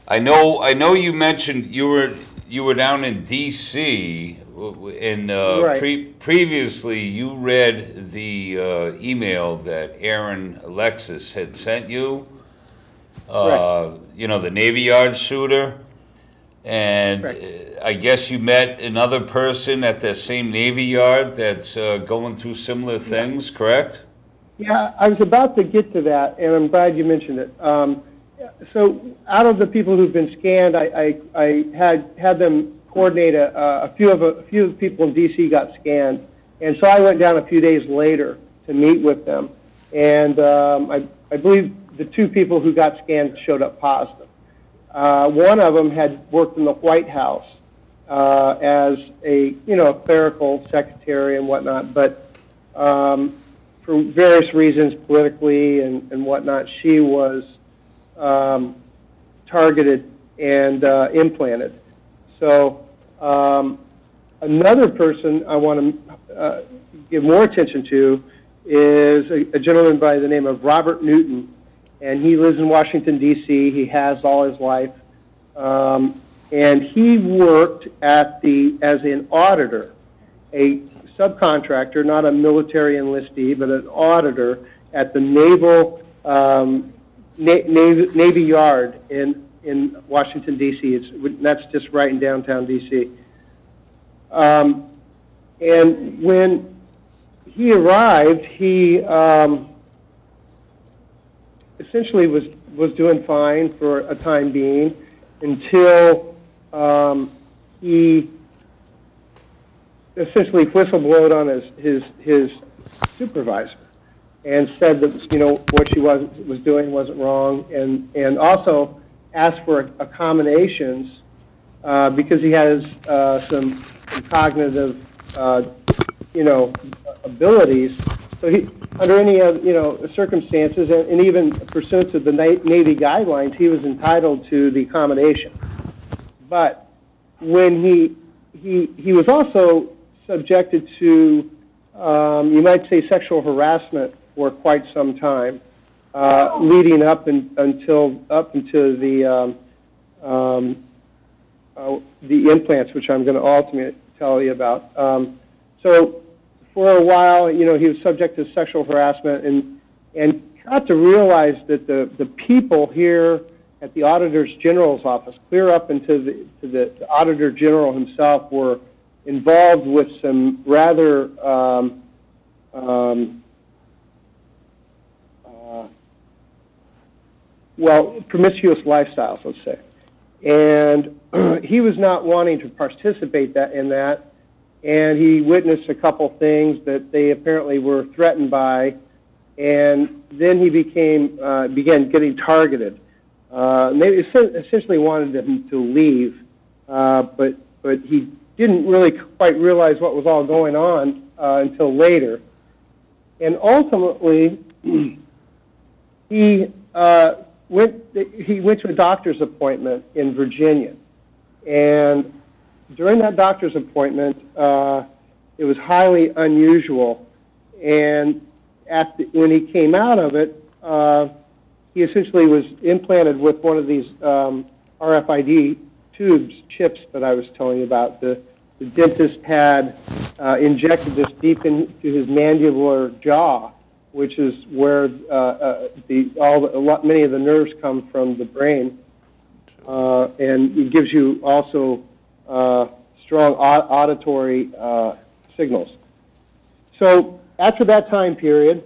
I know. You mentioned you were down in D.C. and Right. previously you read the email that Aaron Alexis had sent you. Correct. You know, the Navy Yard shooter, and Correct. I guess you met another person at the same Navy Yard that's going through similar Yeah. things. Correct? Yeah, I was about to get to that, and I'm glad you mentioned it. So, out of the people who've been scanned, I had them coordinate a few of the people in D.C. got scanned, and so I went down a few days later to meet with them, and I believe the two people who got scanned showed up positive. One of them had worked in the White House as a clerical secretary and whatnot, but for various reasons, politically and whatnot, she was targeted and implanted. So another person I want to give more attention to is a gentleman by the name of Robert Newton, and he lives in Washington, D.C. He has all his life, and he worked as an auditor, a subcontractor, not a military enlistee, but an auditor at the Navy Yard in Washington, D.C. That's just right in downtown D.C. And when he arrived, he essentially was doing fine for a time being until he essentially whistleblowed on his supervisor and said that what she was doing wasn't wrong, and also asked for accommodations because he has some cognitive abilities. So he, under any circumstances, and even pursuant to the Navy guidelines, he was entitled to the accommodation. But when he was also subjected to, you might say, sexual harassment for quite some time, leading up until the implants, which I'm going to ultimately tell you about. So for a while, he was subject to sexual harassment, and got to realize that the people here at the Auditor General's office, clear up into the Auditor General himself, were involved with some rather promiscuous lifestyles, let's say. And he was not wanting to participate in that, and he witnessed a couple things that they apparently were threatened by, and then he began getting targeted. They essentially wanted him to leave, but he didn't really quite realize what was all going on until later. And ultimately, he went to a doctor's appointment in Virginia, and during that doctor's appointment, it was highly unusual. And when he came out of it, he essentially was implanted with one of these RFID chips that I was telling you about. The dentist had injected this deep into his mandibular jaw, which is where many of the nerves come from the brain, and it gives you also strong auditory signals. So after that time period,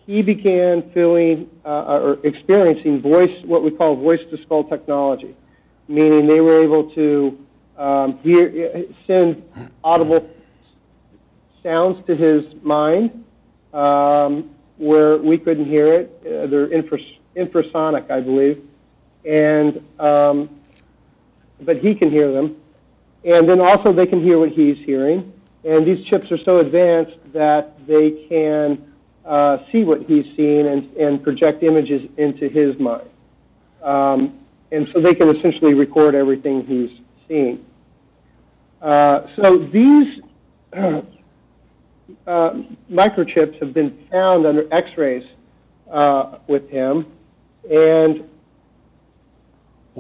he began feeling or experiencing what we call voice-to-skull technology, meaning they were able to send audible sounds to his mind where we couldn't hear it. They're infrasonic, I believe, and but he can hear them, and then also they can hear what he's hearing. And these chips are so advanced that they can see what he's seeing and project images into his mind. And so they can essentially record everything he's seeing. So these microchips have been found under X-rays with him, and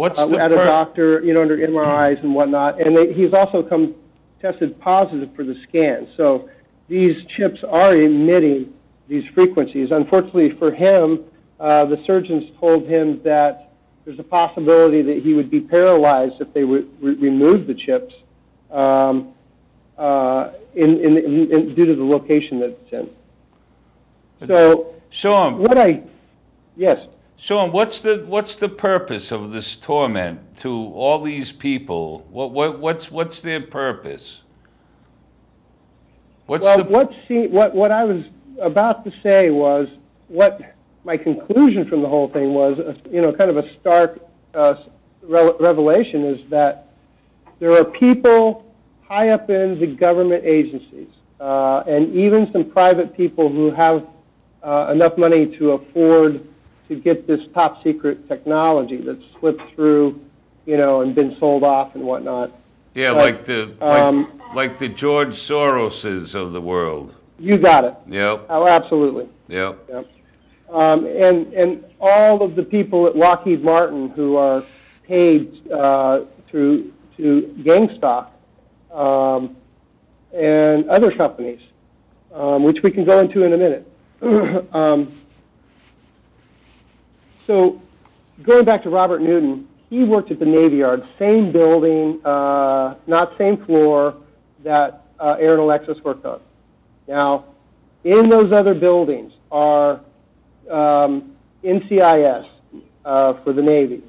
at a doctor, under MRIs and whatnot. And he's also tested positive for the scan. So these chips are emitting these frequencies. Unfortunately for him, the surgeons told him that there's a possibility that he would be paralyzed if they would remove the chips due to the location that it's in. So, Shawn, yes. Shawn, what's the purpose of this torment to all these people? What's their purpose? What I was about to say was what my conclusion from the whole thing was, kind of a stark revelation is that there are people high up in the government agencies and even some private people who have enough money to afford to get this top secret technology that's slipped through, and been sold off and whatnot. Yeah, but, like the George Soroses of the world. You got it. Yep. Oh, absolutely. Yep. Yep. And all of the people at Lockheed Martin who are paid to gang stock and other companies, which we can go into in a minute. So going back to Robert Newton, he worked at the Navy Yard, same building, not same floor that Aaron Alexis worked on. Now, in those other buildings are NCIS for the Navy,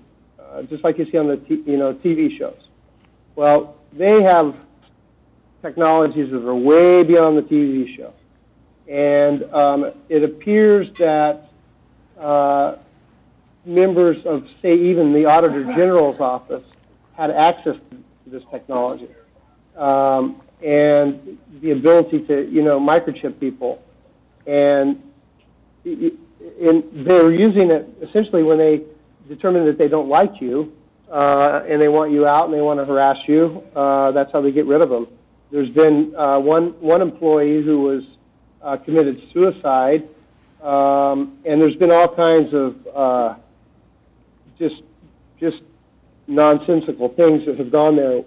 just like you see on the TV shows. Well, they have technologies that are way beyond the TV show. And it appears that members of, say, even the Auditor General's office had access to this technology and the ability to, microchip people. And they're using it essentially when they determine that they don't like you and they want you out and they want to harass you. That's how they get rid of them. There's been one employee who was committed suicide, and there's been all kinds of just nonsensical things that have gone there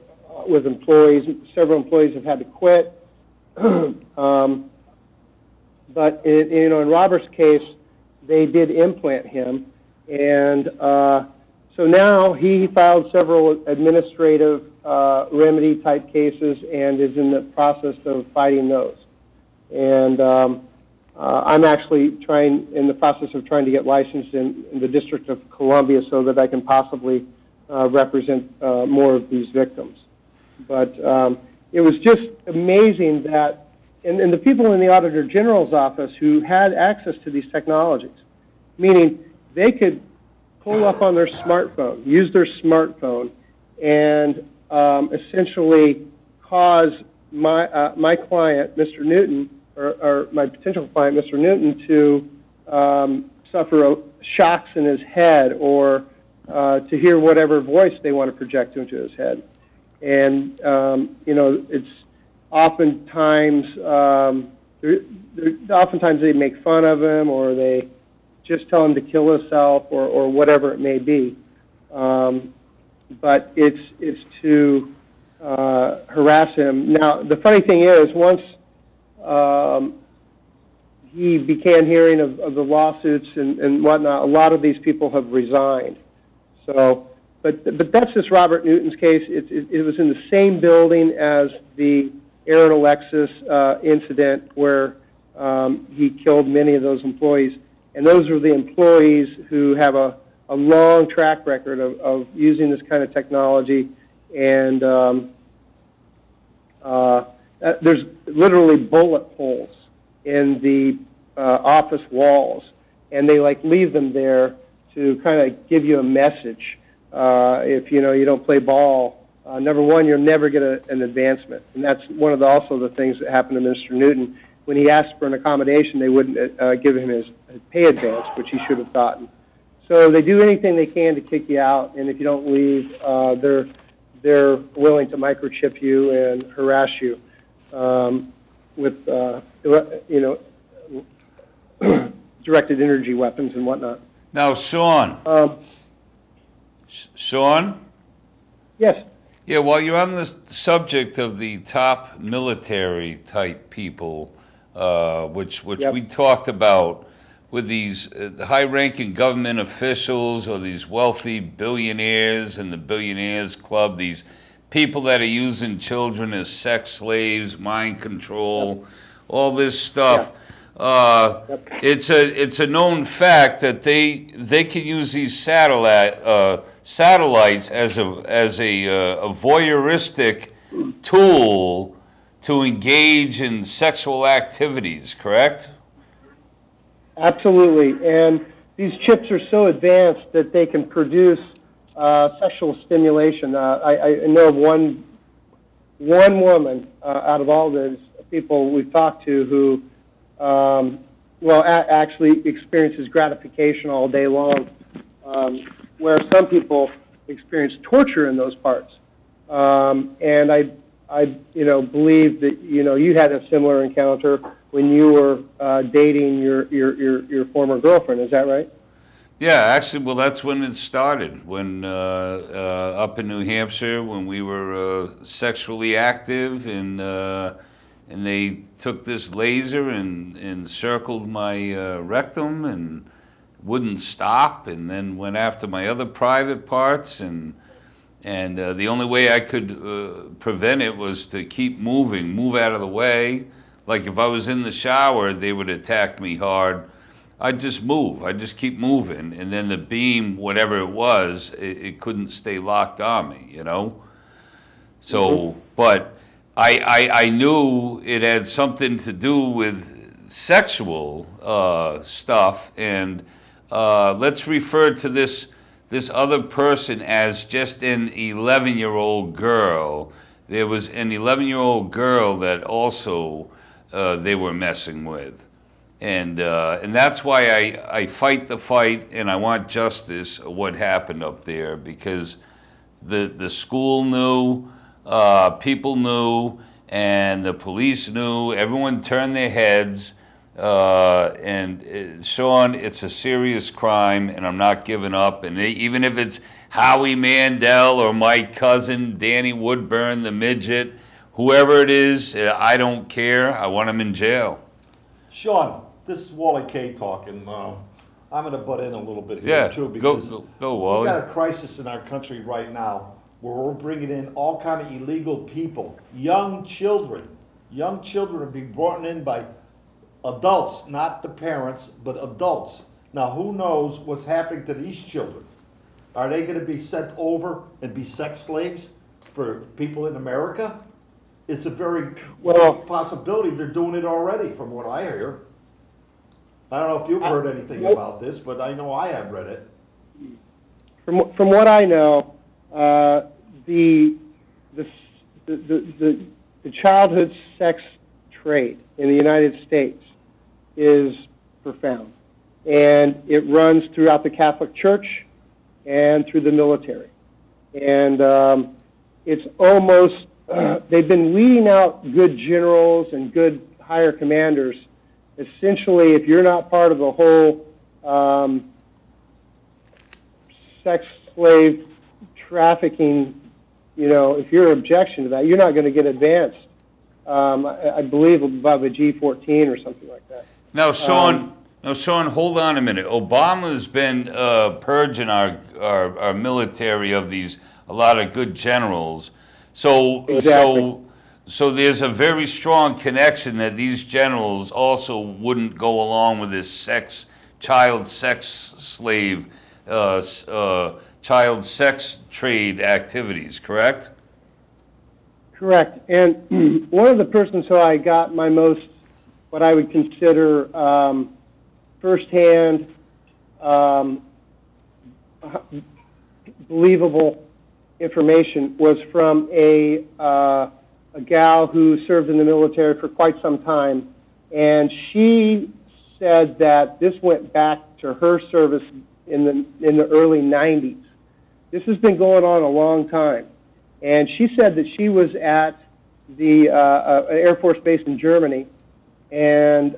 with employees. Several employees have had to quit. But in Robert's case, they did implant him, and so now he filed several administrative remedy type cases and is in the process of fighting those. And I'm actually in the process of trying to get licensed in the District of Columbia so that I can possibly represent more of these victims. But it was just amazing that, and the people in the Auditor General's office who had access to these technologies, meaning they could pull up on their smartphone, use their smartphone, and essentially cause my client, Mr. Newton, or my potential client, Mr. Newton, to suffer shocks in his head or to hear whatever voice they want to project into his head. And, it's oftentimes, oftentimes they make fun of him or they just tell him to kill himself or whatever it may be. But it's to harass him. Now, the funny thing is, once he began hearing of the lawsuits and whatnot, a lot of these people have resigned. So, but that's just Robert Newton's case. It was in the same building as the Aaron Alexis incident where he killed many of those employees. And those are the employees who have a long track record of using this kind of technology. And there's literally bullet holes in the office walls, and they leave them there to kind of give you a message. If you don't play ball, number one, you'll never get an advancement, and that's one of also the things that happened to Mr. Newton. When he asked for an accommodation, they wouldn't give him his pay advance, which he should have gotten. So they do anything they can to kick you out, and if you don't leave, they're willing to microchip you and harass you with directed energy weapons and whatnot. Now, Shawn, Shawn? Yes. Yeah, while you're on the subject of the top military type people, which Yep. we talked about with these high-ranking government officials or these wealthy billionaires in the Billionaires Club, these people that are using children as sex slaves, mind control, Yep. all this stuff. Yep. It's a known fact that they can use these satellites as a voyeuristic tool to engage in sexual activities. Correct? Absolutely. And these chips are so advanced that they can produce sexual stimulation. I know of one woman out of all those people we've talked to who, actually experiences gratification all day long, where some people experience torture in those parts. And I believe that you had a similar encounter when you were dating your former girlfriend. Is that right? Yeah, actually, well, that's when it started. When up in New Hampshire, when we were sexually active, and they took this laser and encircled my rectum and wouldn't stop, and then went after my other private parts, and the only way I could prevent it was to keep moving, move out of the way. Like if I was in the shower, they would attack me hard. I'd just move. I'd just keep moving, and then the beam, whatever it was, it couldn't stay locked on me, you know? So, but I knew it had something to do with sexual stuff, and let's refer to this other person as just an 11-year-old girl. There was an 11-year-old girl that also they were messing with. And that's why I fight the fight, and I want justice of what happened up there, because the school knew, people knew, and the police knew. Everyone turned their heads. And Shawn, it's a serious crime, and I'm not giving up. And even if it's Howie Mandel or my cousin Danny Woodburn, the midget, whoever it is, I don't care. I want him in jail. Shawn, this is Wally K talking. I'm going to butt in a little bit here too, because go, Wally. We've got a crisis in our country right now where we're bringing in all kind of illegal people, young children. Young children are being brought in by adults, not the parents, but adults. Now, who knows what's happening to these children? Are they going to be sent over and be sex slaves for people in America? It's a very big possibility. They're doing it already, from what I hear. I don't know if you've heard anything about this, but I know I have read it. From what I know, the childhood sex trade in the United States is profound, and it runs throughout the Catholic Church and through the military. And it's almost, they've been weeding out good generals and good higher commanders. Essentially, if you're not part of the whole sex slave trafficking, if you're objection to that, you're not going to get advanced. I believe above a G14 or something like that. Now, Shawn, hold on a minute. Obama's been purging our military of a lot of good generals. So, exactly. so there's a very strong connection that these generals also wouldn't go along with this child sex slave, child sex trade activities, correct? Correct. And one of the persons who I got my most, what I would consider firsthand, believable information was from a gal who served in the military for quite some time, and she said that this went back to her service in the early 90s. This has been going on a long time. And she said that she was at the Air Force Base in Germany, and